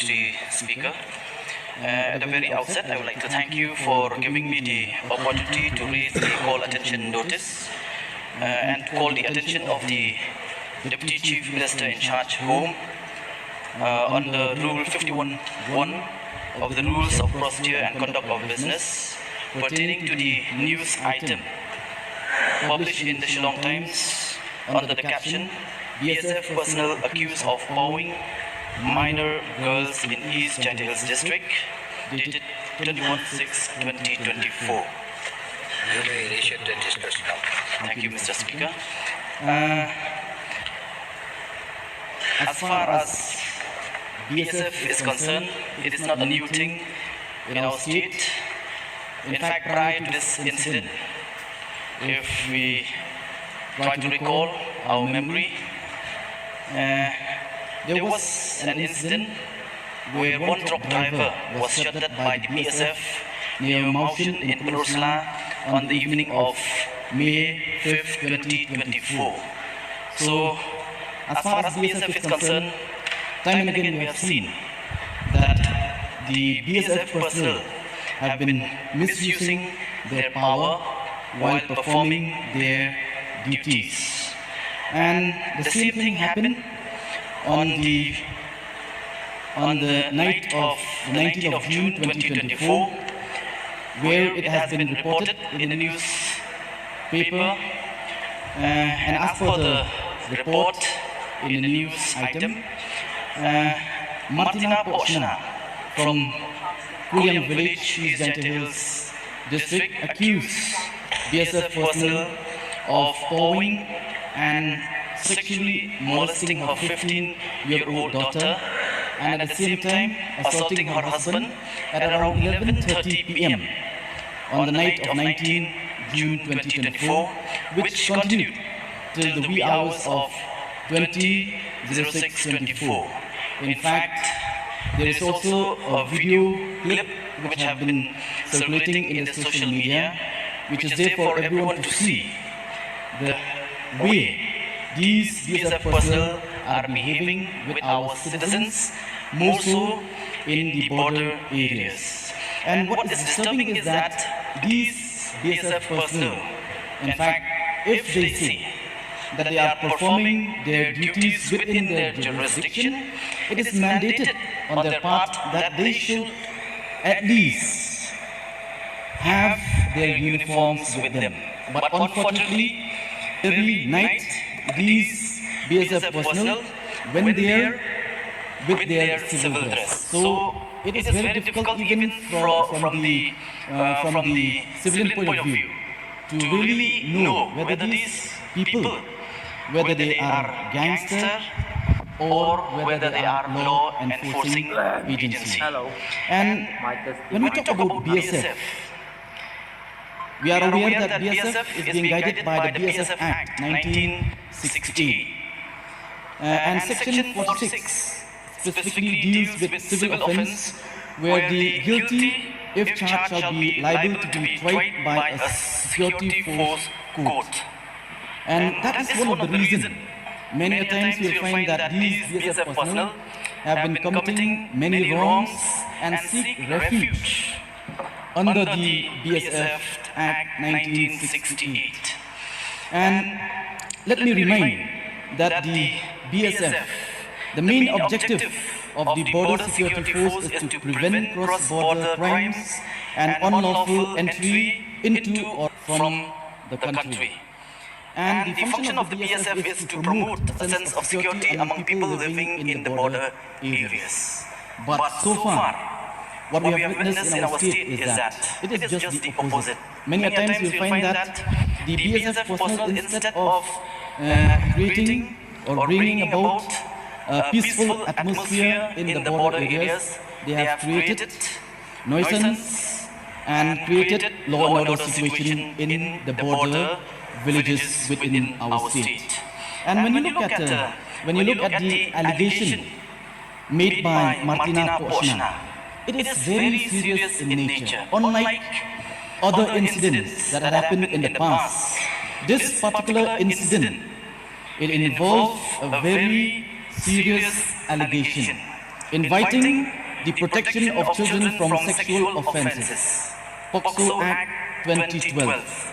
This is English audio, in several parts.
Honorary Speaker. At the very outset, I would like to thank you for giving me the opportunity to raise the call attention notice and call the attention of the Deputy Chief Minister in charge Home under Rule 51(1) of the Rules of Procedure and Conduct of Business pertaining to the news item published in the Shillong Times under the caption BSF personnel accused of powering minor girls in East Gentle Hills District, dated 21/6/2024. You may initiate the discussion now. Thank you, Mr. Speaker. As far as BSF is concerned, it is not a new thing in our state. In fact, prior to this incident, if we try to recall our memory, there was an incident where one truck driver was shot dead by the BSF near Maushin in Penursula on the evening of May 5th, 2024. So, as far as BSF is concerned, time and again we have seen that the BSF personnel have been misusing their power while performing their duties. And the same thing happened on the night of the 19th of June 2024, where it has been reported in the newspaper, and as per the report in the news item, Martina Pochna from Kuyang Village, East Gentle Hills District, accused BSF personnel of powering and sexually molesting her 15-year-old daughter, and at the same time assaulting her husband at around 11:30 p.m. on the night of 19 June 2024, which continued till the wee hours of 20:06:24. In fact, there is also a video clip which have been circulating in the social media, which is there for everyone to see the way these BSF personnel are behaving with our citizens, more so in the border areas. And what is disturbing is that these BSF personnel, in fact, if they say that they are performing their duties within their jurisdiction, it is mandated on their part that they should at least have their uniforms with them. But unfortunately, every night these BSF personnel went there with their civil dress. So it is very difficult even from the civilian point of view to really know whether these people, whether they are gangster or whether they are law enforcing agency. And when we talk about BSF, we are aware that BSF is being guided by the BSF Act 1968. And Section 46 specifically deals with civil offence where the guilty, if charged, shall be liable to be tried by a security force court. And that is one of the reasons many a times you will find that these BSF personnel have been committing many wrongs and seek refuge under the BSF Act 1968. And let me remind that the BSF, the main objective of the Border Security Force is to prevent cross-border crimes and unlawful entry into or from the country. And the function of the BSF is to promote a sense of security among people living in the border areas. But so far, what we have witnessed in our state is that it is just the opposite. Many times you will find that the BSF personnel, instead of creating or bringing about a peaceful atmosphere in the border areas, they have created nuisance and created law and order situation in the border villages within our state. And when you look at the allegation made by Martina Pochna, it is very serious in nature. Unlike other incidents that had happened in the past, this particular incident, it involves a very serious allegation. inviting the protection of children from sexual offences, POCSO Act 2012.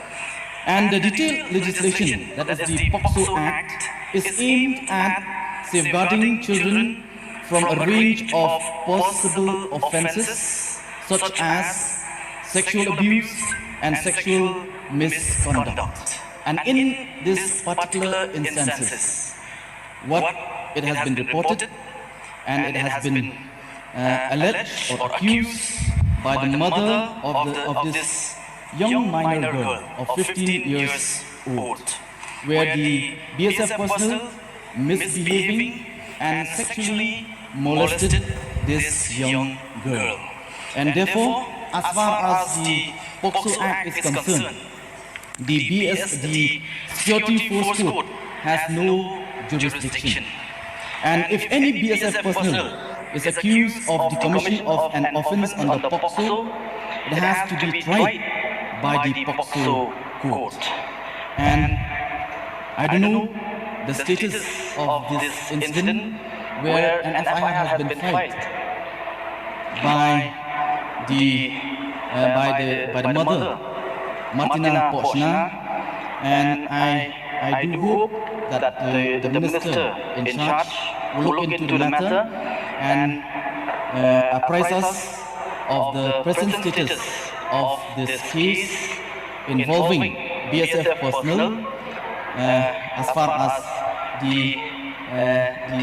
And the detailed legislation, that is the POCSO Act, is aimed at safeguarding children from a range of possible offences such as sexual abuse and sexual misconduct. And in these particular instances, what it has been reported and it has been alleged or accused by the mother of this young minor girl of 15 years old, where the BSF personnel misbehaving and sexually molested this young girl. And therefore, as far as the POCSO Act is concerned, the Security Force Code has no jurisdiction. And if any BSF personnel is accused of the commission of an offence under POCSO, it has to be tried by the POCSO court. And I don't know the status of this incident where an FIR has been filed by the mother, Martina Pochna, and I do hope that the minister in charge will look into the matter and apprise us of the present status of this case involving BSF personnel as far as the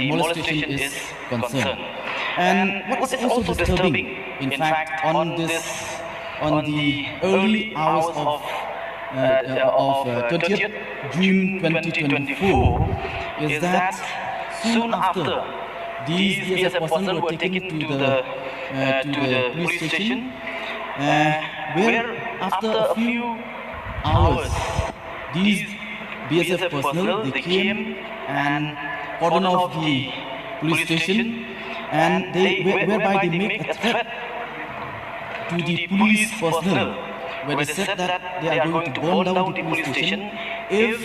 molestation is concerned. And what is also disturbing, in fact, on the early hours of 20th June 2024, is that soon after these BSF personnel were taken to the police station, where after a few hours, these BSF personnel, they came and cordoned off the police station, and whereby they made a threat to the police personnel, where they said that they are going to burn down the police station if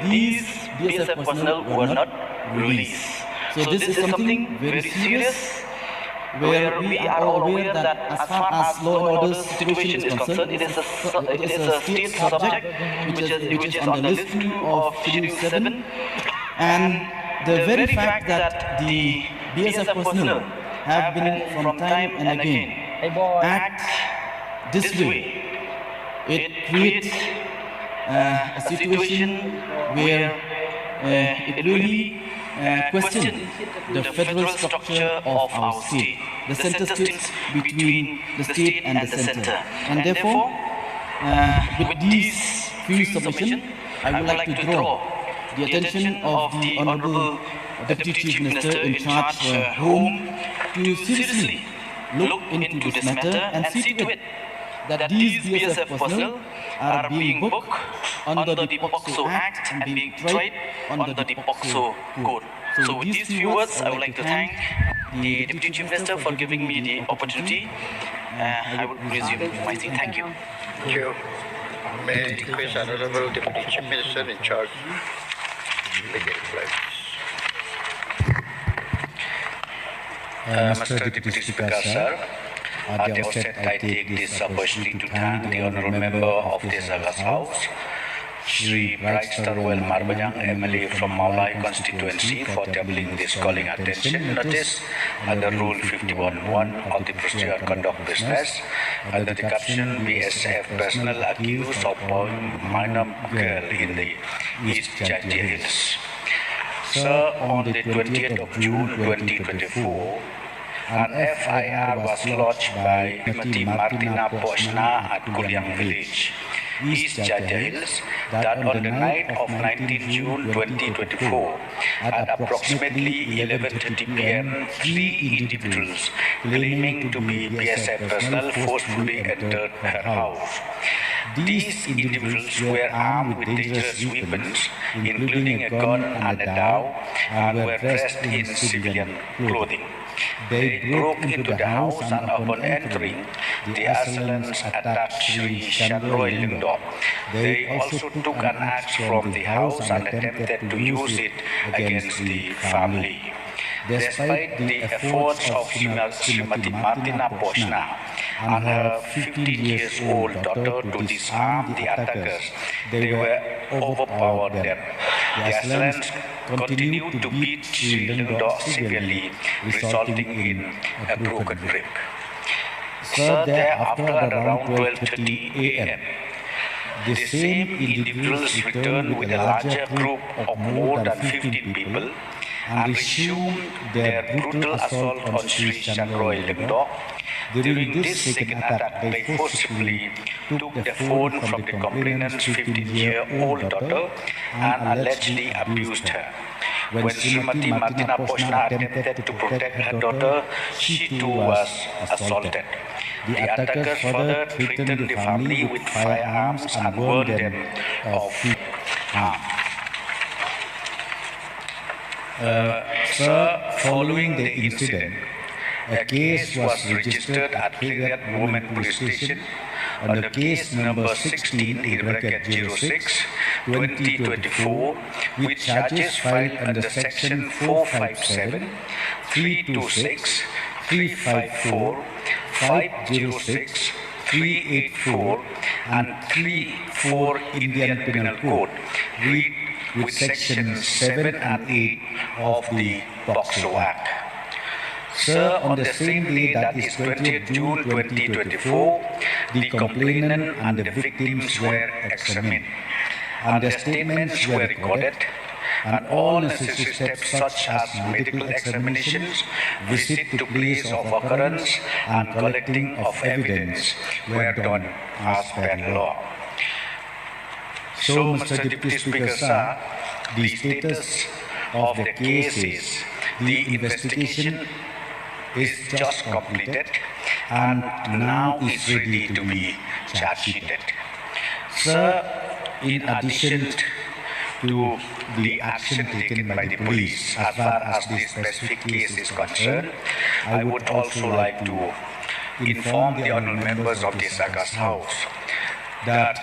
these BSF personnel were not released. So this is something very serious, where we are all aware that as far as law and order situation is concerned, it is a state subject which is on the list of Schedule 7. And the very fact that the BSF personnel have been from time and again act this way, it creates a situation where it really questions the federal structure of our state, the center states between the state and the center. And therefore, with these few submissions, I would like to draw the attention of the Honorable Deputy Chief Minister in charge Home to seriously look into this matter and see to it that these BSF personnel are being booked under the POCSO Act and being tried under the POCSO Code. So with these few words, I would like to thank the Deputy Chief Minister for giving me the opportunity. I would resume my thing. Thank you. Thank you. May I request Honorable Deputy Chief Minister in charge to make a reply. Mr. Deputy Speaker, sir, at the outset I take this opportunity to thank the Honourable Member of this August House, Shri Bright Starwell Marbanyang, MLA from Maulai constituency, for tabling this calling attention notice under Rule 51(1) of the Procedure Conduct Business under the caption BSF personnel accused of bombing minor girl in the East Jati Hills. Sir, on the 20th of June 2024, an FIR was lodged by Srimati Martina Pochna at Kuliang Village, East Jati Hills, that on the night of 19 June 2024, at approximately 11:30 p.m., 3 individuals claiming to be BSF personnel forcefully entered her house. These individuals were armed with dangerous weapons, including a gun and a dao, and were dressed in civilian clothing. They broke into the house, and upon entering, the assailants attacked Sri Shanroy Lingdop. They also took an axe from the house and attempted to use it against the family. Despite the efforts of Srimati Martina Poshna and her 15-year-old daughter to disarm the attackers, they were overpowered them. The assailants continued to beat Sri Lingdo severely, resulting in a broken rib. So thereafter, at around 12:30 a.m., the same individuals returned with a larger group of more than 15 people and resumed their brutal assault on Sri Chandroy Lingdo. During this second attack, they forcibly took the phone from the complainant's 15-year-old daughter and allegedly abused her. When Srimati Martina Poshna attempted to protect her daughter, she too was assaulted. The attackers further threatened the family with firearms and warned them of harm. Following the incident, a case was registered at Kiryat Women Police Station under case number 16/06/2024 with charges filed under section 457, 326, 354, 506, 384 and 34 Indian Penal Code with sections 7 and 8 of the POCSO Act. Sir, on the same day, that is 20th June 2024, the complainant and the victims were examined, and their statements were recorded, and all necessary steps such as medical examinations, visit to place of occurrence, and collecting of evidence were done as per law. So, Mr. Deputy Speaker, sir, the status of the case is the investigation is just completed and now is ready to be charge sheeted. Sir, in addition to the action taken by the police as far as this specific case is concerned, I would also like to inform the honourable members of this August House that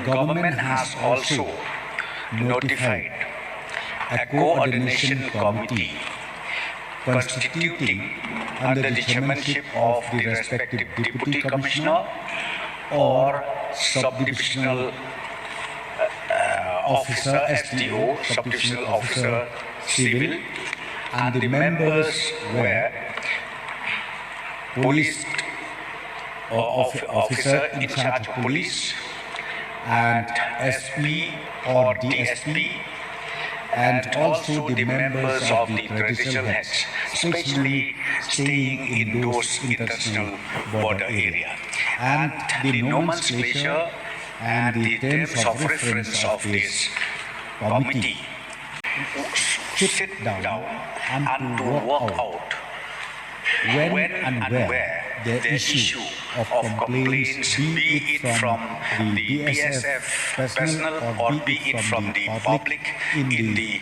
government has also notified a coordination committee constituting under the chairmanship of the respective Deputy Commissioner or Subdivisional Officer SDO, Subdivisional Officer Civil, and the members were police officer in charge of police and SP or DSP, and also the members of the traditional heads, especially staying in those international border area. And the nomenclature and the terms of reference of this committee should sit down and to work out when and where the issue of complaints, be it from the BSF personnel or be it from the public in the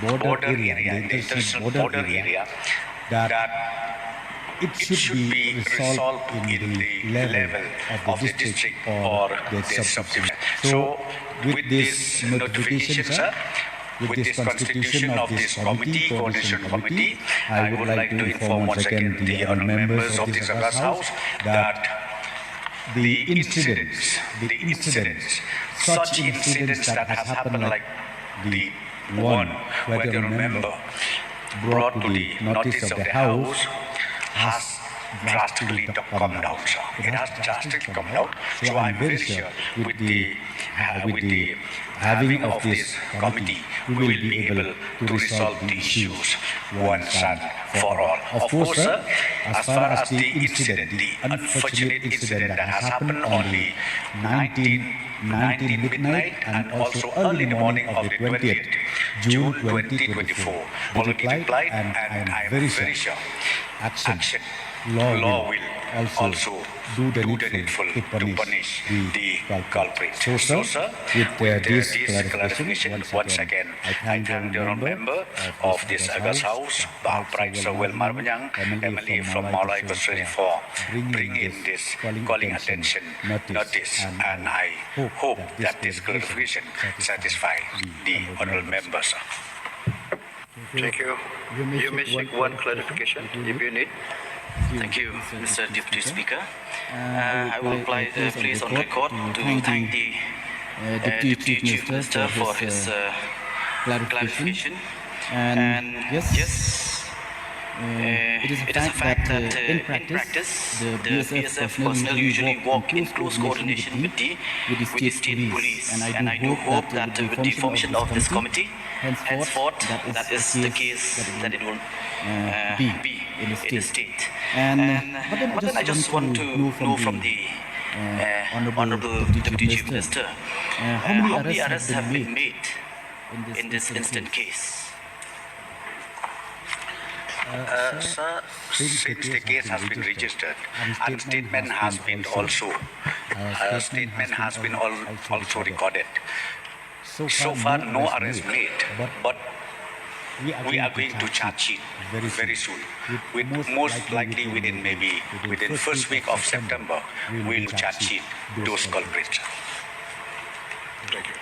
border area, the international border area, that it should be resolved in the level of the district or the subdivision. So, with this notification, sir, with this constitution of this committee, coordination committee, I would like to inform once again the honourable members of this August House that the incidents, such incidents that has happened like the one where the honourable member brought to the notice of the House has drastically come down, sir. It has drastically come down. So I'm very sure with the having of this committee, we will be able to resolve the issues once and for all. Of course, sir, as far as the incident, the unfortunate incident that has happened on the 19 midnight and also early in the morning of the 20th June 2024, multiplied, and I am very sure action, law will also do the needful to punish the culprits. So, sir, with this clarification, once again, I thank the honourable member of this August House, Bapak Sir Wel Marbanyang, MLA from Maulai Australia, for bringing this calling attention notice, and I hope that this clarification satisfies the honourable members. Thank you. You may seek one clarification if you need. Thank you, Mr. Deputy Speaker. I will place on record to thank the Deputy Chief Minister for his clarification. And yes, it is a fact that in practice, the BSF personnel usually work in close coordination with the state police. And I do hope that with the formation of this committee, henceforth, that is the case that it will be in the state. But then I just want to know from the Honorable Deputy Chief Minister, how many arrests have been made in this instant case? Sir, since the case has been registered and statement has been also recorded. So far, no arrest made, but we are going to charge sheet very soon. With most likely within first week of September, we will charge sheet those culprits. Thank you.